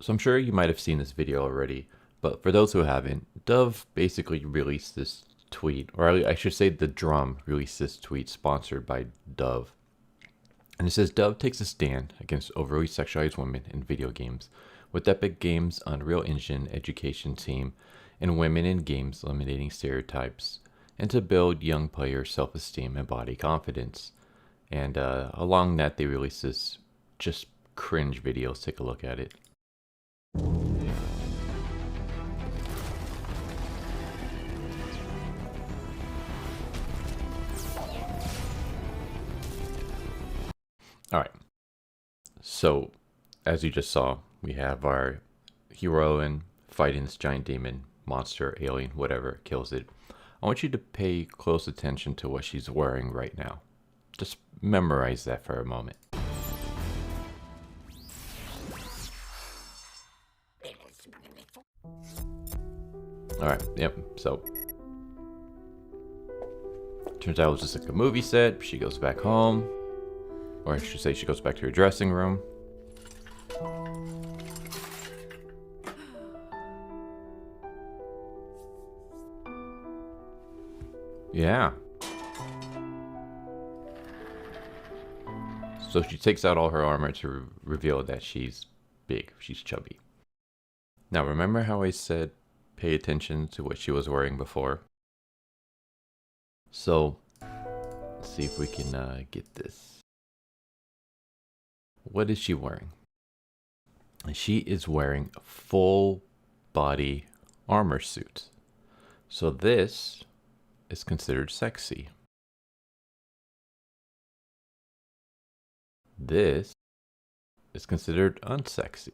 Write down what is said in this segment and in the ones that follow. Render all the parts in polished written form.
So I'm sure you might have seen this video already, but for those who haven't, Dove basically released this tweet, or I should say the drum released this tweet sponsored by Dove. And it says, Dove takes a stand against overly sexualized women in video games, with Epic Games' Unreal Engine education team and women in games eliminating stereotypes, and to build young players' self-esteem and body confidence. And along that, they released this just cringe video. Let's take a look at it. All right. So, as you just saw, we have our heroine fighting this giant demon, monster, alien, whatever, kills it. I want you to pay close attention to what she's wearing right now. Just memorize that for a moment. Alright, yep, so turns out it was just like a movie set. She goes back home. Or I should say she goes back to her dressing room. Yeah. So she takes out all her armor to reveal that she's big, she's chubby. Now remember how I said pay attention to what she was wearing before? So, let's see if we can get this. What is she wearing? She is wearing a full body armor suit. So this is considered sexy. This is considered unsexy.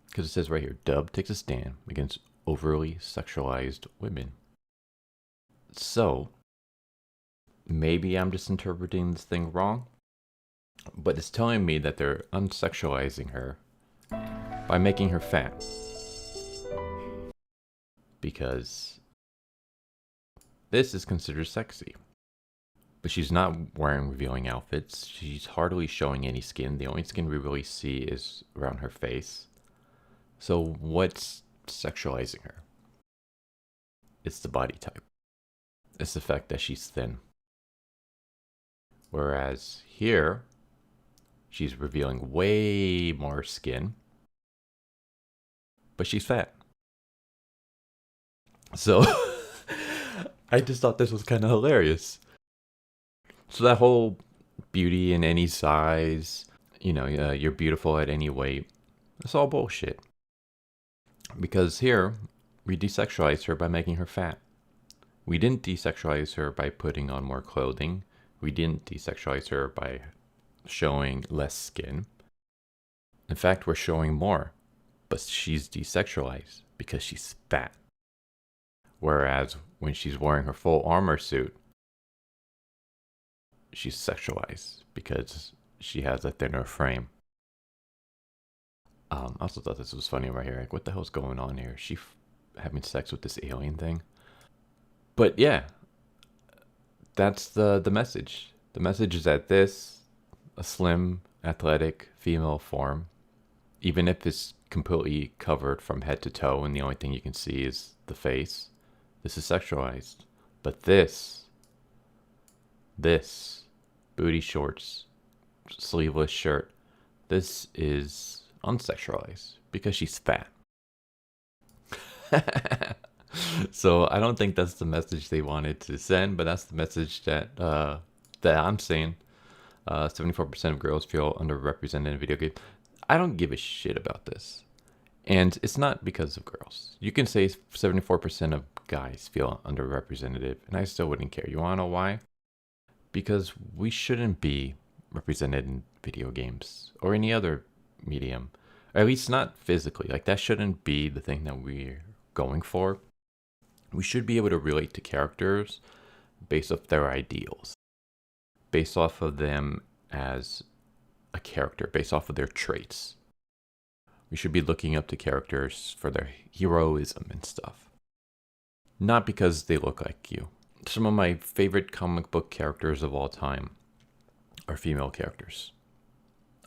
Because it says right here, Dove takes a stand against overly sexualized women. So, maybe I'm just interpreting this thing wrong, but it's telling me that they're unsexualizing her by making her fat. Because this is considered sexy. But she's not wearing revealing outfits. She's hardly showing any skin. The only skin we really see is around her face. So what's sexualizing her? It's the body type. It's the fact that she's thin. Whereas here, she's revealing way more skin, but she's fat. So I just thought this was kind of hilarious. So that whole beauty in any size, you're beautiful at any weight, it's all bullshit. Because here, we desexualized her by making her fat. We didn't desexualize her by putting on more clothing. We didn't desexualize her by showing less skin. In fact, we're showing more, but she's desexualized because she's fat. Whereas when she's wearing her full armor suit, she's sexualized because she has a thinner frame. I also thought this was funny right here. Like, what the hell's going on here? Is she having sex with this alien thing? But yeah, that's the message. The message is that this, a slim, athletic female form, even if it's completely covered from head to toe and the only thing you can see is the face, this is sexualized. But this, booty shorts, sleeveless shirt, this is unsexualized because she's fat. So I don't think that's the message they wanted to send, but that's the message that I'm saying. 74% of girls feel underrepresented in video games. I don't give a shit about this. And it's not because of girls. You can say 74% of guys feel underrepresented, and I still wouldn't care. You wanna know why? Because we shouldn't be represented in video games or any other medium. Or at least not physically. Like, that shouldn't be the thing that we're going for. We should be able to relate to characters based off their ideals, based off of them as a character, based off of their traits. We should be looking up to characters for their heroism and stuff, not because they look like you. Some of my favorite comic book characters of all time are female characters.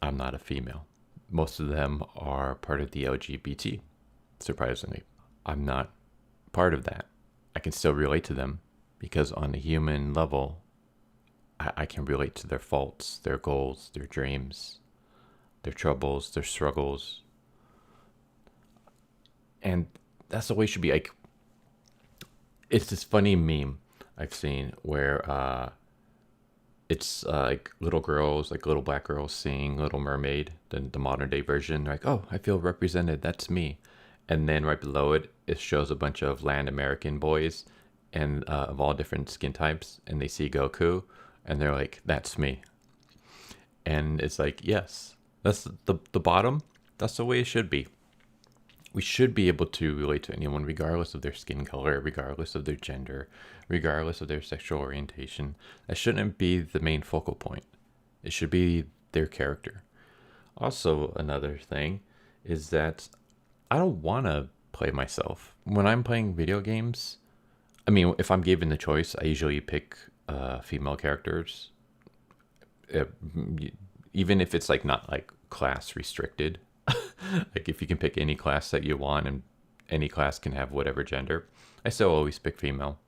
I'm not a female, most of them are part of the LGBT, surprisingly. I'm not part of that. I can still relate to them because on a human level, I can relate to their faults, their goals, their dreams, their troubles, their struggles. And that's the way it should be. Like, it's this funny meme I've seen where it's like little girls, like little black girls sing Little Mermaid, the modern day version. They're like, oh, I feel represented. That's me. And then right below it, it shows a bunch of land American boys and of all different skin types. And they see Goku and they're like, that's me. And it's like, yes, that's the bottom. That's the way it should be. We should be able to relate to anyone regardless of their skin color, regardless of their gender, regardless of their sexual orientation. That shouldn't be the main focal point. It should be their character. Also, another thing is that I don't want to play myself. When I'm playing video games, I mean, if I'm given the choice, I usually pick female characters. Uh, Even if it's like not like class restricted. Like if you can pick any class that you want and any class can have whatever gender, I still always pick female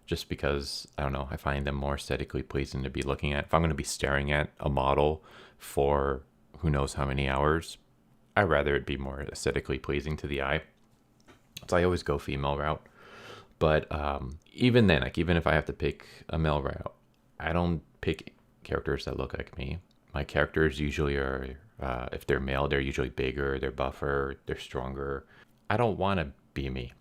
just because I don't know, I find them more aesthetically pleasing to be looking at. If I'm going to be staring at a model for who knows how many hours, I'd rather it be more aesthetically pleasing to the eye. So I always go female route. But even then, like even if I have to pick a male route, I don't pick characters that look like me. My characters usually are, if they're male, they're usually bigger, they're buffer, they're stronger. I don't want to be me.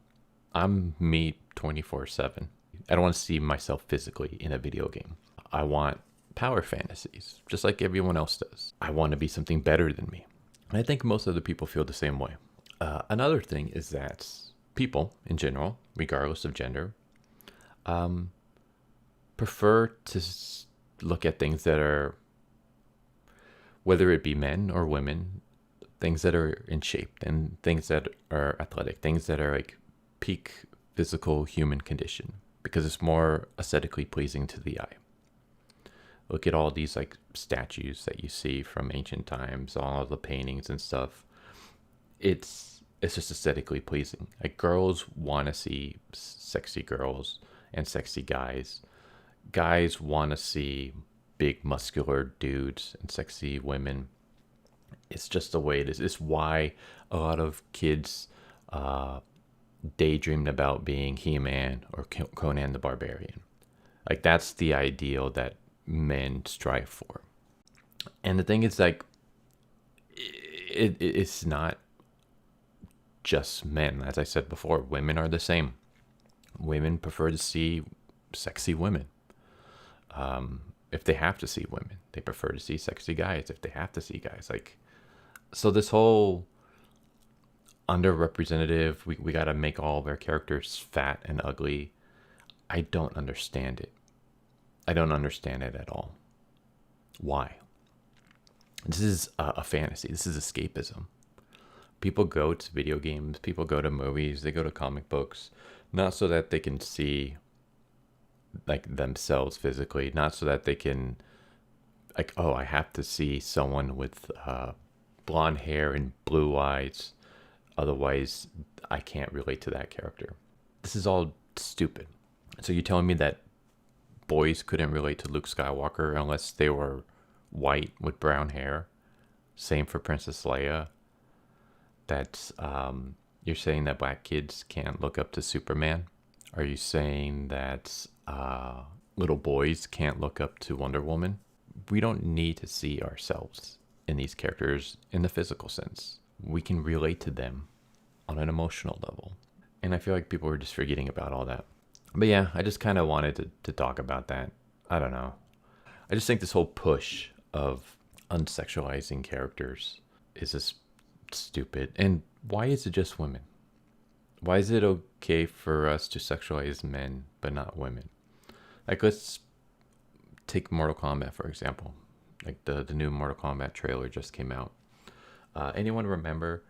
I'm me 24/7. I don't want to see myself physically in a video game. I want power fantasies, just like everyone else does. I want to be something better than me. And I think most other people feel the same way. Another thing is that people in general, regardless of gender, prefer to look at things that are, whether it be men or women, things that are in shape and things that are athletic, things that are like peak physical human condition, because it's more aesthetically pleasing to the eye. Look at all these like statues that you see from ancient times, all of the paintings and stuff. It's just aesthetically pleasing. Like girls want to see sexy girls and sexy guys. Guys want to see big muscular dudes and sexy women. It's just the way it is. It's why a lot of kids daydreamed about being He-Man or Conan the Barbarian. Like that's the ideal that men strive for. And the thing is, like, it's not just men. As I said before, women are the same. Women prefer to see sexy women. If they have to see women, they prefer to see sexy guys. If they have to see guys, like, so this whole underrepresentative, we got to make all of our characters fat and ugly. I don't understand it. I don't understand it at all. Why? This is a fantasy. This is escapism. People go to video games, people go to movies, they go to comic books, not so that they can see like themselves physically, not so that they can like, oh, I have to see someone with blonde hair and blue eyes, otherwise I can't relate to that character. This is all stupid. So you're telling me that boys couldn't relate to Luke Skywalker unless they were white with brown hair? Same for Princess Leia. That's you're saying that black kids can't look up to Superman? Are you saying that little boys can't look up to Wonder Woman? We don't need to see ourselves in these characters in the physical sense. We can relate to them on an emotional level. And I feel like people are just forgetting about all that. But yeah, I just kind of wanted to talk about that. I don't know. I just think this whole push of unsexualizing characters is just stupid. And why is it just women? Why is it okay for us to sexualize men but not women? Like, let's take Mortal Kombat, for example. Like the new Mortal Kombat trailer just came out. Anyone remember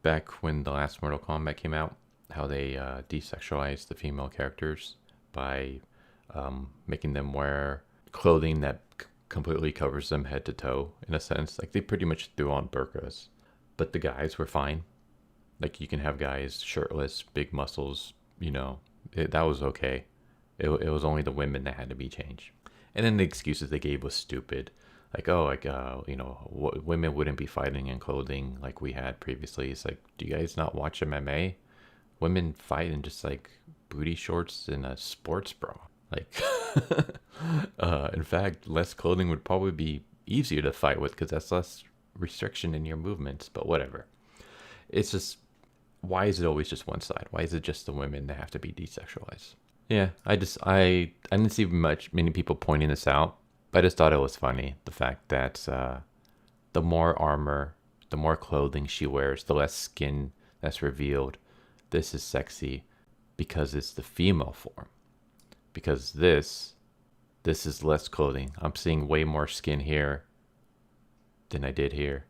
back when the last Mortal Kombat came out, how they desexualized the female characters by making them wear clothing that completely covers them head to toe in a sense. Like they pretty much threw on burqas, but the guys were fine. Like you can have guys shirtless, big muscles, that was okay. It was only the women that had to be changed. And then the excuses they gave was stupid. Like, oh, like, women wouldn't be fighting in clothing like we had previously. It's like, do you guys not watch MMA? Women fight in just like booty shorts and a sports bra. Like, in fact, less clothing would probably be easier to fight with because that's less restriction in your movements, but whatever. It's just, why is it always just one side? Why is it just the women that have to be desexualized? Yeah, I didn't see many people pointing this out, but I just thought it was funny. The fact that the more armor, the more clothing she wears, the less skin that's revealed. This is sexy because it's the female form. Because this is less clothing. I'm seeing way more skin here than I did here.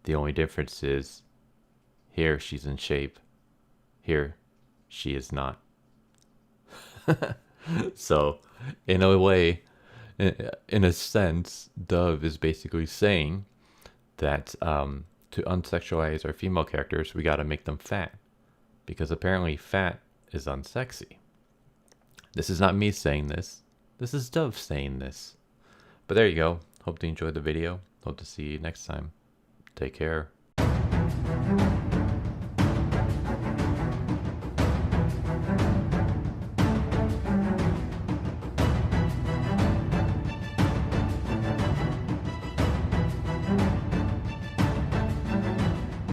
The only difference is here she's in shape. Here she is not. So, in a way, in a sense, Dove is basically saying that to unsexualize our female characters, we got to make them fat. Because apparently fat is unsexy. This is not me saying this. This is Dove saying this. But there you go. Hope you enjoyed the video. Hope to see you next time. Take care.